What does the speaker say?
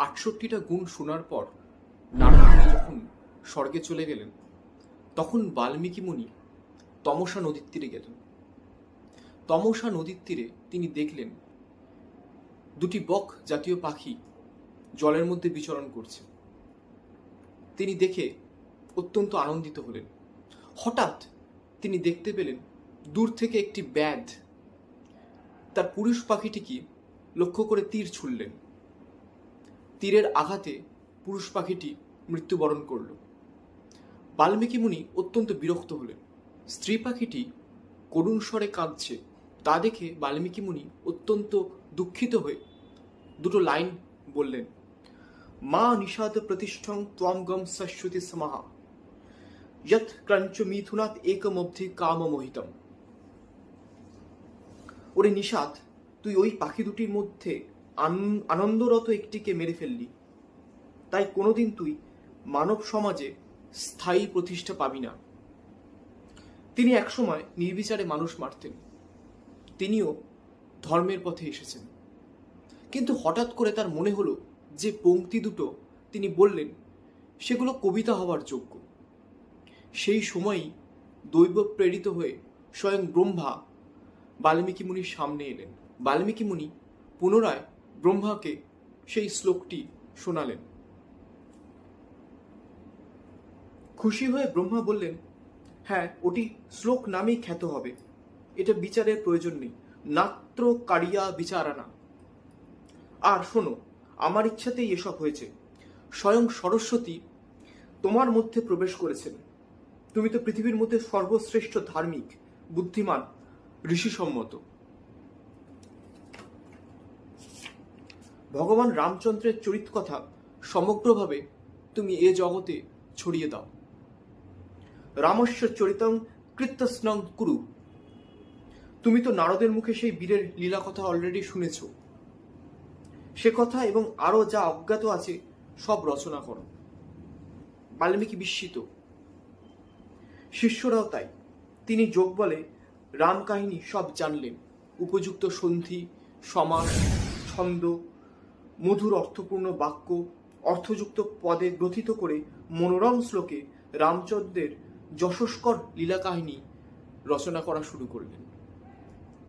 68টা গুণ শোনার পর নারদ যখন স্বর্গে চলে গেলেন, তখন বাল্মীকি মুনি তমসা নদীর তীরে গেলেন। তমসা নদীর তীরে তিনি দেখলেন দুটি বক জাতীয় পাখি জলের মধ্যে বিচরণ করছে। তিনি দেখে অত্যন্ত আনন্দিত হলেন। হঠাৎ তিনি দেখতে পেলেন দূর থেকে একটি ব্যাধ তার পুরুষ পাখিটিকে লক্ষ্য করে তীর ছুড়লেন। তীরের আঘাতে পুরুষ পাখিটি মৃত্যুবরণ করল। বাল্মীকি মুনি অত্যন্ত বিরক্ত হলেন। স্ত্রী পাখিটি করুণ স্বরে কাঁদছে, তা দেখে বাল্মীকি মুনি অত্যন্ত দুঃখিত হয়ে দুটো লাইন বললেন, মা নিষাদ প্রতিষ্ঠং ত্বম গম সশ্রুতি সমাহা যৎ ক্রঞ্চ মিথুনাৎ একমব্ধি কাম মোহিতম। ওরে নিষাদ, তুই ওই পাখি দুটির মধ্যে আনন্দরত একটিকে মেরে ফেললি, তাই কোনোদিন তুই মানব সমাজে স্থায়ী প্রতিষ্ঠা পাবি না। তিনি একসময় নির্বিচারে মানুষ মারতেন। তিনিও ধর্মের পথে এসেছেন, কিন্তু হঠাৎ করে তার মনে হলো যে পংক্তি দুটো তিনি বললেন সেগুলো কবিতা হওয়ার যোগ্য। সেই সময়ই দৈব প্রেরিত হয়ে স্বয়ং ব্রহ্মা বাল্মীকি মুনির সামনে এলেন। বাল্মীকি মুনি পুনরায় ব্রহ্মাকে সেই শ্লোকটি শোনালেন। খুশি হয়ে ব্রহ্মা বললেন, হ্যাঁ, ওটি শ্লোক নামেই খ্যাত হবে, এটা বিচারের প্রয়োজন নেই, নাত্র কারিয়া বিচারানা। আর শোনো, আমার ইচ্ছাতেই এসব হয়েছে। স্বয়ং সরস্বতী তোমার মধ্যে প্রবেশ করেছেন। তুমি তো পৃথিবীর মধ্যে সর্বশ্রেষ্ঠ ধার্মিক, বুদ্ধিমান, ঋষিসম্মত। ভগবান রামচন্দ্রের চরিত কথা সমগ্রভাবে তুমি এ জগতে ছড়িয়ে দাও। রামস্য চরিতং কৃত্যস্নং কুরু। তুমি তো নারদের মুখে সেই বীরের লীলা কথা অলরেডি শুনেছ। সে কথা এবং আরো যা অজ্ঞাত আছে সব রচনা করো। বাল্মীকি বিস্মিত, শিষ্যরাও তাই। তিনি যোগ বলে রাম কাহিনী সব জানলেন। উপযুক্ত সন্ধি, সমাস, ছন্দ, মধুর অর্থপূর্ণ বাক্য, অর্থযুক্ত পদে গ্রথিত করে মনোরম শ্লোকে রামচন্দ্রের যশস্কর লীলা কাহিনী রচনা করা শুরু করলেন।